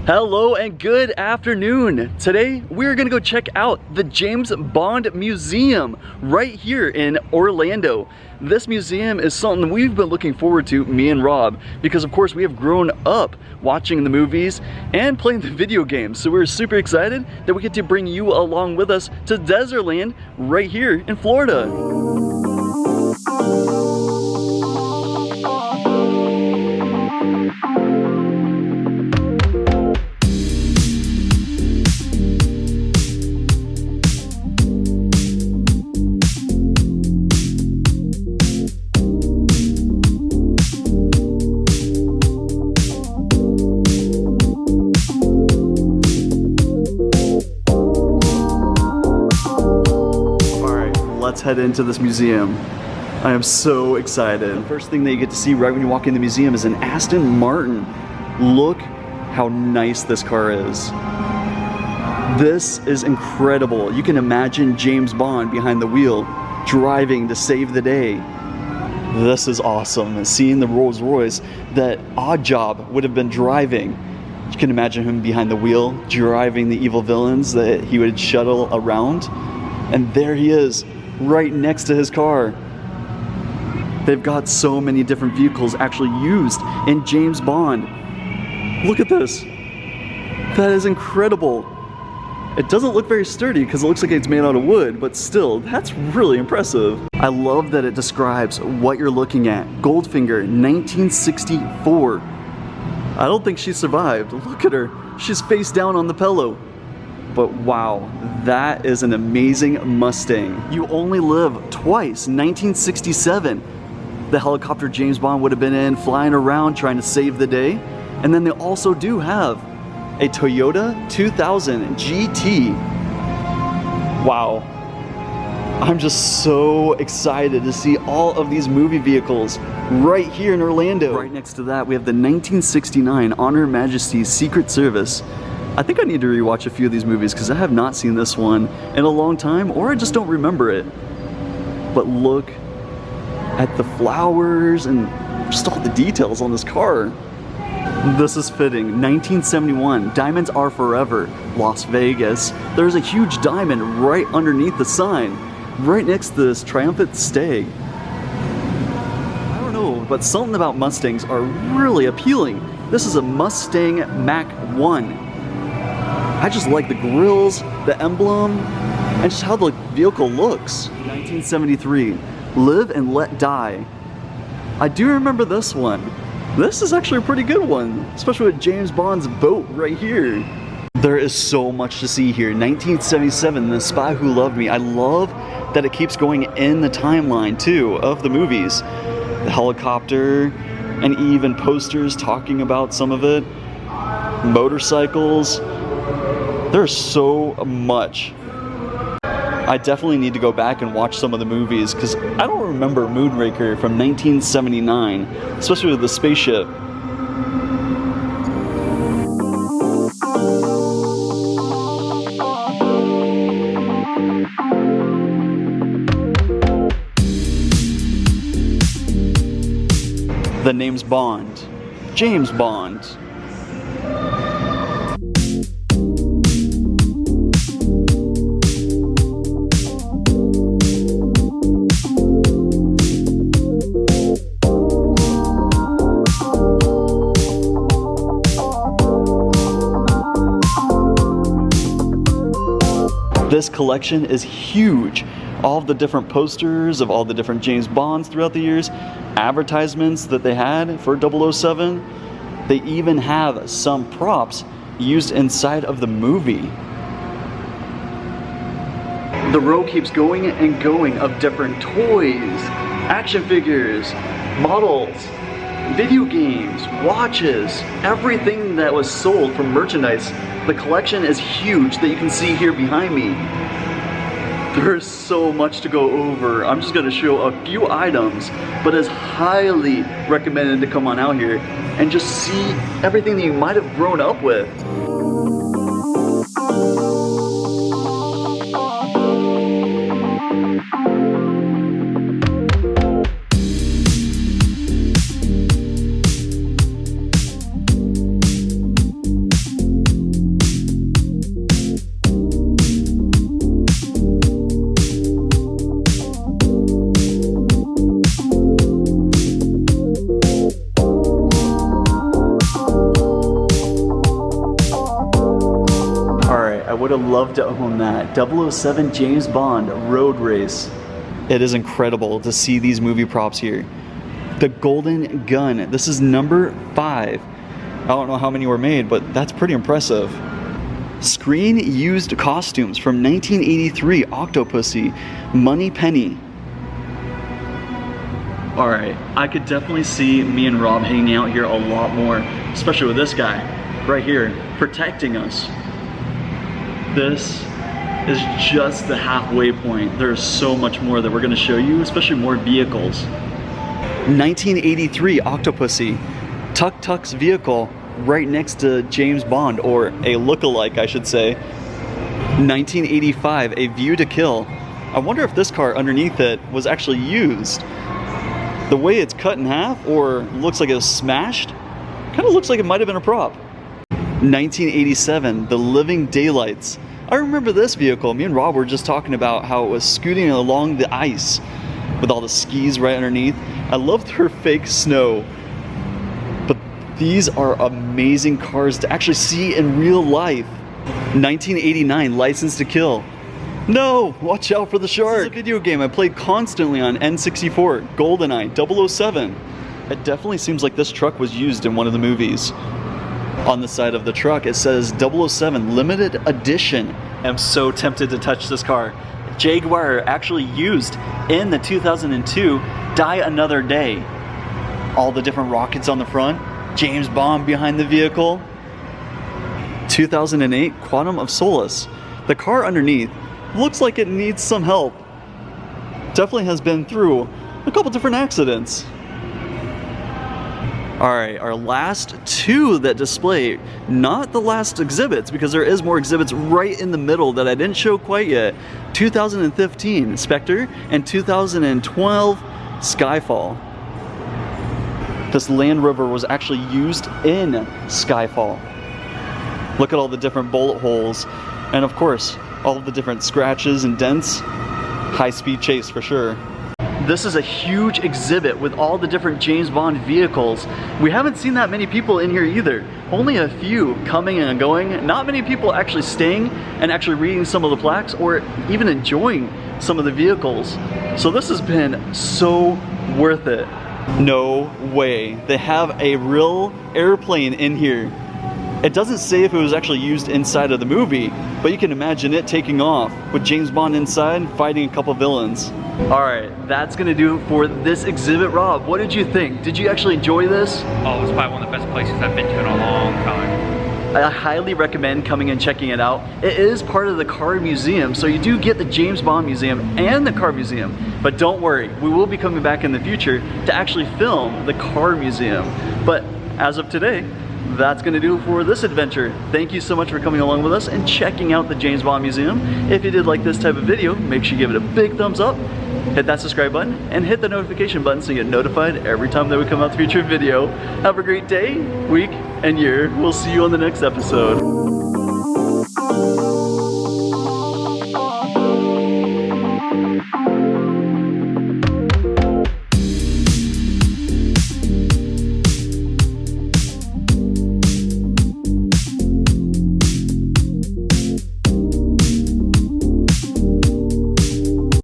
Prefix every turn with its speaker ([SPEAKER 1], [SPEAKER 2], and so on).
[SPEAKER 1] Hello and good afternoon. Today we're gonna go check out the James Bond Museum right here in Orlando. This museum is something we've been looking forward to, me and Rob, because of course we have grown up watching the movies and playing the video games. So we're super excited that we get to bring you along with us to Dezerland right here in Florida. Let's head into this museum. I am so excited. The first thing that you get to see right when you walk in the museum is an Aston Martin. Look how nice this car is. This is incredible. You can imagine James Bond behind the wheel, driving to save the day. This is awesome. Seeing the Rolls Royce that Oddjob would have been driving. You can imagine him behind the wheel, driving the evil villains that he would shuttle around. And there he is, right next to his car. They've got so many different vehicles actually used in James Bond. Look at this. That is incredible. It doesn't look very sturdy because it looks like it's made out of wood, but still, that's really impressive. I love that it describes what you're looking at. Goldfinger, 1964. I don't think she survived. Look at her. She's face down on the pillow. But wow, that is an amazing Mustang. You only live twice. 1967, the helicopter James Bond would have been in, flying around trying to save the day. And then they also do have a Toyota 2000 GT. Wow. I'm just so excited to see all of these movie vehicles right here in Orlando. Right next to that, we have the 1969 On Her Majesty's Secret Service. I think I need to rewatch a few of these movies because I have not seen this one in a long time, or I just don't remember it. But look at the flowers and just all the details on this car. This is fitting. 1971, Diamonds Are Forever, Las Vegas. There's a huge diamond right underneath the sign, right next to this triumphant stag. I don't know, but something about Mustangs are really appealing. This is a Mustang Mach-1. I just like the grills, the emblem, and just how the vehicle looks. 1973, Live and Let Die. I do remember this one. This is actually a pretty good one, especially with James Bond's boat right here. There is so much to see here. 1977, The Spy Who Loved Me. I love that it keeps going in the timeline too of the movies. The helicopter, and even posters talking about some of it. Motorcycles. There's so much. I definitely need to go back and watch some of the movies because I don't remember Moonraker from 1979, especially with the spaceship. The name's Bond. James Bond. This collection is huge. All of the different posters of all the different James Bonds throughout the years, advertisements that they had for 007. They even have some props used inside of the movie. The row keeps going and going of different toys, action figures, models, video games, watches, everything that was sold from merchandise. The collection is huge that you can see here behind me. There's so much to go over. I'm just gonna show a few items, but it's highly recommended to come on out here and just see everything that you might have grown up with. I would have loved to own that. 007 James Bond Road Race. It is incredible to see these movie props here. The Golden Gun. This is number 5. I don't know how many were made, but that's pretty impressive. Screen used costumes from 1983 Octopussy, Money Penny. Alright, I could definitely see me and Rob hanging out here a lot more, especially with this guy right here, protecting us. This is just the halfway point. There's so much more that we're going to show you, especially more vehicles. 1983 Octopussy, Tuk Tuk's vehicle right next to James Bond, or a look-alike I should say. 1985, A View to Kill. I wonder if this car underneath it was actually used. The way it's cut in half, or looks like it was smashed, kind of looks like it might have been a prop. 1987, The Living Daylights. I remember this vehicle. Me and Rob were just talking about how it was scooting along the ice with all the skis right underneath. I loved her fake snow. But these are amazing cars to actually see in real life. 1989, License to Kill. No, watch out for the shark. This is a video game I played constantly on N64, GoldenEye 007. It definitely seems like this truck was used in one of the movies. On the side of the truck it says 007 Limited Edition. I'm so tempted to touch this car. Jaguar actually used in the 2002 Die Another Day. All the different rockets on the front, James Bond behind the vehicle. 2008 Quantum of Solace. The car underneath looks like it needs some help. Definitely has been through a couple different accidents. Alright, our last 2 that display, not the last exhibits, because there is more exhibits right in the middle that I didn't show quite yet. 2015 Spectre and 2012 Skyfall. This Land Rover was actually used in Skyfall. Look at all the different bullet holes, and of course, all of the different scratches and dents. High-speed chase for sure. This is a huge exhibit with all the different James Bond vehicles. We haven't seen that many people in here either. Only a few coming and going. Not many people actually staying and actually reading some of the plaques or even enjoying some of the vehicles. So this has been so worth it. No way. They have a real airplane in here. It doesn't say if it was actually used inside of the movie, but you can imagine it taking off with James Bond inside fighting a couple villains. Alright, that's gonna do it for this exhibit. Rob, what did you think? Did you actually enjoy this?
[SPEAKER 2] Oh, it's probably one of the best places I've been to in a long time.
[SPEAKER 1] I highly recommend coming and checking it out. It is part of the car museum, so you do get the James Bond museum and the car museum. But don't worry, we will be coming back in the future to actually film the car museum. But as of today, that's gonna do it for this adventure. Thank you so much for coming along with us and checking out the James Bond Museum. If you did like this type of video, make sure you give it a big thumbs up, hit that subscribe button, and hit the notification button so you get notified every time that we come out with a future video. Have a great day, week, and year. We'll see you on the next episode.